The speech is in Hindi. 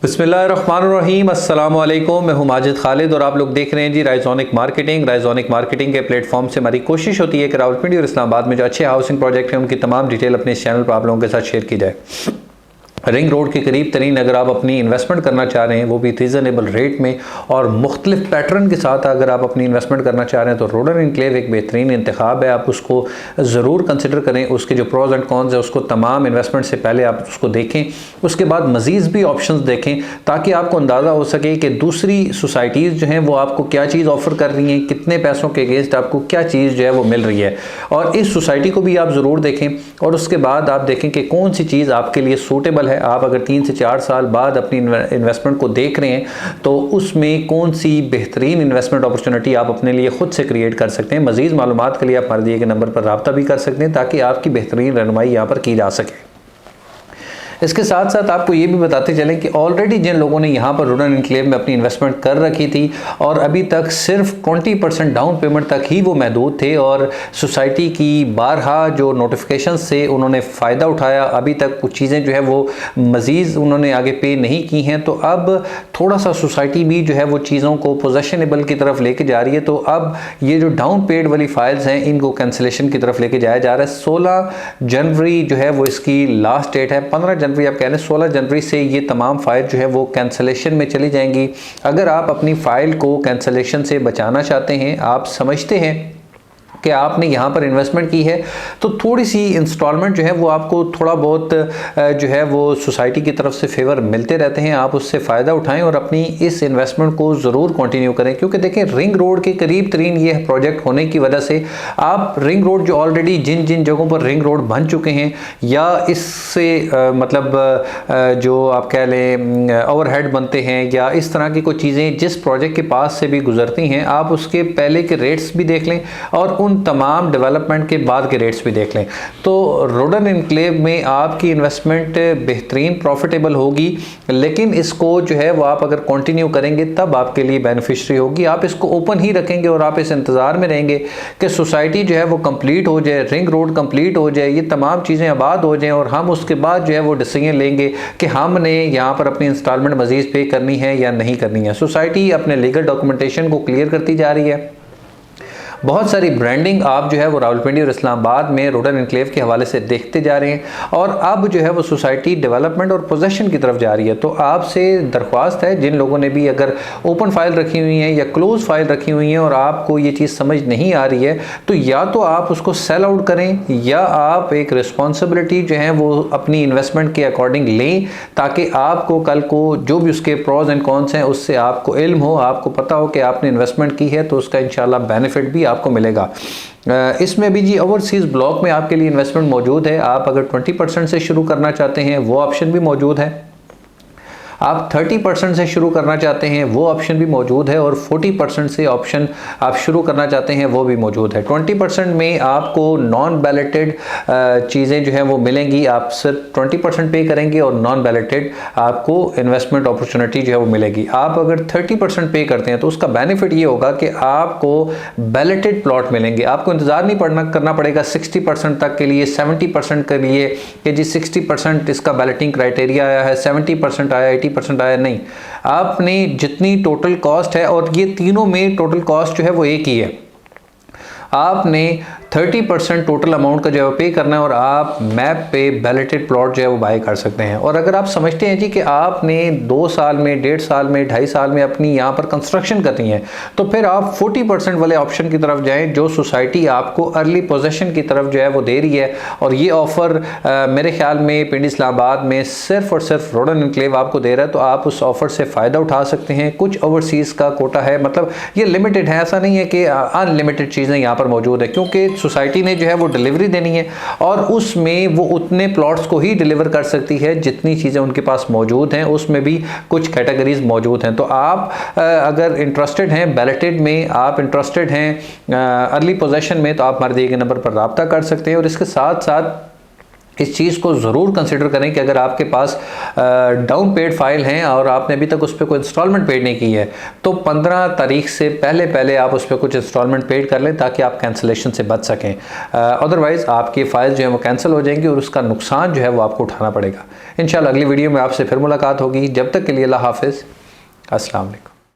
बिस्मिल्लाहिर्रहमानिर्रहीम, अस्सलाम वालेकुम। मैं हूं माजिद खालिद और आप लोग देख रहे हैं जी राइजोनिक मार्केटिंग। राइजोनिक मार्केटिंग के प्लेटफॉर्म से हमारी कोशिश होती है कि रावलपिंडी और इस्लामाबाद में जो अच्छे हाउसिंग प्रोजेक्ट हैं उनकी तमाम डिटेल अपने इस चैनल पर आप लोगों के साथ शेयर की जाए। रिंग रोड के करीब तरीन अगर आप अपनी इन्वेस्टमेंट करना चाह रहे हैं, वो भी रीज़नेबल रेट में और मुख्तलिफ पैटर्न के साथ अगर आप अपनी इन्वेस्टमेंट करना चाह रहे हैं तो रोडन इनक्लेव एक बेहतरीन इंतखाब है। आप उसको ज़रूर कंसिडर करें। उसके जो प्रोज एंड कॉन्स है उसको तमाम इन्वेस्टमेंट से पहले आप उसको देखें, उसके बाद मज़ीद भी ऑप्शंस देखें ताकि आपको अंदाज़ा हो सके कि दूसरी सोसाइटीज़ जो हैं वो आपको क्या चीज़ ऑफ़र कर रही हैं, कितने पैसों के अगेंस्ट आपको क्या चीज़ जो है वो मिल रही है। और इस सोसाइटी को भी आप ज़रूर देखें और उसके बाद आप देखें कि कौन सी चीज़ आपके लिए सूटेबल है। आप अगर 3 से 4 साल बाद अपनी इन्वेस्टमेंट को देख रहे हैं तो उसमें कौन सी बेहतरीन इन्वेस्टमेंट अपॉर्चुनिटी आप अपने लिए खुद से क्रिएट कर सकते हैं। मज़ीद मालूमात के लिए आप हमारे दिए गए नंबर पर रब्ता भी कर सकते हैं ताकि आपकी बेहतरीन रहनुमाई यहाँ पर की जा सके। इसके साथ साथ आपको ये भी बताते चलें कि ऑलरेडी जिन लोगों ने यहाँ पर रोडन इनक्लेव में अपनी इन्वेस्टमेंट कर रखी थी और अभी तक सिर्फ 20% डाउन पेमेंट तक ही वो महदूद थे और सोसाइटी की बारहा जो नोटिफिकेशन से उन्होंने फ़ायदा उठाया, अभी तक कुछ चीज़ें जो है वो मज़ीद उन्होंने आगे पे नहीं की हैं, तो अब थोड़ा सा सोसाइटी भी जो है वो चीज़ों को पोजेशनेबल की तरफ लेके जा रही है। तो अब ये जो डाउन पेड वाली फाइल्स हैं इनको कैंसिलेशन की तरफ लेके जाया जा रहा है। 16 जनवरी जो है वो इसकी लास्ट डेट है। 15 जनवरी आप कह रहे हैं, 16 जनवरी से ये तमाम फाइल जो है वो कैंसिलेशन में चली जाएंगी। अगर आप अपनी फ़ाइल को कैंसिलेशन से बचाना चाहते हैं, आप समझते हैं कि आपने यहाँ पर इन्वेस्टमेंट की है तो थोड़ी सी इंस्टॉलमेंट जो है वो आपको थोड़ा बहुत जो है वो सोसाइटी की तरफ से फेवर मिलते रहते हैं, आप उससे फ़ायदा उठाएं और अपनी इस इन्वेस्टमेंट को ज़रूर कंटिन्यू करें। क्योंकि देखें, रिंग रोड के करीब तरीन ये प्रोजेक्ट होने की वजह से आप रिंग रोड जो ऑलरेडी जिन जिन जगहों पर रिंग रोड बन चुके हैं या इससे जो आप कह लें ओवरहेड बनते हैं या इस तरह की कोई चीज़ें जिस प्रोजेक्ट के पास से भी गुजरती हैं, आप उसके पहले के रेट्स भी देख लें और उन तमाम डेवलपमेंट के बाद के रेट्स भी देख लें। तो रोडन इनक्लेव में आपकी इन्वेस्टमेंट बेहतरीन प्रॉफिटेबल होगी, लेकिन इसको जो है वो आप अगर कंटिन्यू करेंगे तब आपके लिए बेनिफिशियरी होगी। आप इसको ओपन ही रखेंगे और आप इस इंतज़ार में रहेंगे कि सोसाइटी जो है वो कंप्लीट हो जाए, रिंग रोड कंप्लीट हो जाए, ये तमाम चीज़ें आबाद हो जाएं और हम उसके बाद जो है वो डिसीजन लेंगे कि हमने यहाँ पर अपनी इंस्टॉलमेंट मज़ीद पे करनी है या नहीं करनी है। सोसाइटी अपने लीगल डॉक्यूमेंटेशन को क्लियर करती जा रही है। बहुत सारी ब्रांडिंग आप जो है वो रावलपिंडी और इस्लामाबाद में रोडन इनक्लेव के हवाले से देखते जा रहे हैं और अब जो है वो सोसाइटी डेवलपमेंट और पोजेशन की तरफ जा रही है। तो आपसे दरख्वास्त है, जिन लोगों ने भी अगर ओपन फाइल रखी हुई है या क्लोज फाइल रखी हुई है और आपको ये चीज़ समझ नहीं आ रही है, तो या तो आप उसको सेल आउट करें या आप एक रिस्पॉन्सिबिलिटी जो है वो अपनी इन्वेस्टमेंट के अकॉर्डिंग लें ताकि आपको कल को जो भी उसके प्रोज एंड कॉन्स हैं उससे आपको इल्म हो, आपको पता हो कि आपने इन्वेस्टमेंट की है तो उसका इंशाल्लाह बेनिफिट भी आपको मिलेगा। इसमें भी जी ओवरसीज़ ब्लॉक में आपके लिए इन्वेस्टमेंट मौजूद है। आप अगर 20% से शुरू करना चाहते हैं वो ऑप्शन भी मौजूद है, आप 30% से शुरू करना चाहते हैं वो ऑप्शन भी मौजूद है और 40% से ऑप्शन आप शुरू करना चाहते हैं वो भी मौजूद है। 20% में आपको नॉन बैलेटेड चीज़ें जो हैं वो मिलेंगी, आप सिर्फ 20% पे करेंगे और नॉन बैलेटेड आपको इन्वेस्टमेंट अपॉर्चुनिटी जो है वो मिलेगी। आप अगर 30% पे करते हैं तो उसका बेनिफिट ये होगा कि आपको बैलेटेड प्लॉट मिलेंगे। आपको इंतज़ार नहीं करना पड़ेगा 60% तक के लिए, 70% के लिए कि जी 60% इसका बैलेटिंग क्राइटेरिया आया है, 70% आया, 80% आया, नहीं। आपने जितनी टोटल कॉस्ट है, और ये तीनों में टोटल कॉस्ट जो है वो एक ही है, आपने 30% टोटल अमाउंट का जो है पे करना है और आप मैप पे बैलेटेड प्लॉट जो है वो बाय कर सकते हैं। और अगर आप समझते हैं जी कि आपने 2 साल में, 1.5 साल में, 2.5 साल में अपनी यहाँ पर कंस्ट्रक्शन करनी है तो फिर आप 40% वाले ऑप्शन की तरफ जाएं जो सोसाइटी आपको अर्ली पोजेशन की तरफ जो है वो दे रही है। और ये ऑफ़र मेरे ख्याल में पिंडी इस्लामाबाद में सिर्फ और सिर्फ रोडन इनक्लेव आपको दे रहा है, तो आप उस ऑफ़र से फ़ायदा उठा सकते हैं। कुछ ओवरसीज़ का कोटा है, मतलब ये लिमिटेड है, ऐसा नहीं है कि अनलिमिटेड चीज़ें यहाँ पर मौजूद है, क्योंकि सोसाइटी ने जो है वो डिलीवरी देनी है और उसमें वो उतने प्लॉट्स को ही डिलीवर कर सकती है जितनी चीज़ें उनके पास मौजूद हैं। उसमें भी कुछ कैटेगरीज मौजूद हैं। तो आप अगर इंटरेस्टेड हैं बैलेटेड में, आप इंटरेस्टेड हैं अर्ली पोजेशन में, तो आप हमारे दिए गए नंबर पर रब्ता कर सकते हैं। और इसके साथ साथ इस चीज़ को ज़रूर कंसिडर करें कि अगर आपके पास डाउन पेड फाइल हैं और आपने अभी तक उस पर कोई इंस्टॉलमेंट पेड नहीं की है तो 15 तारीख से पहले आप उस पर कुछ इंस्टॉलमेंट पेड कर लें ताकि आप कैंसिलेशन से बच सकें। अदरवाइज़ आपकी फ़ाइल जो है वो कैंसिल हो जाएंगी और उसका नुकसान जो है वो आपको उठाना पड़ेगा। इंशाल्लाह अगली वीडियो में आपसे फिर मुलाकात होगी। जब तक के लिए अल्लाह हाफ़िज़, अस्सलाम वालेकुम।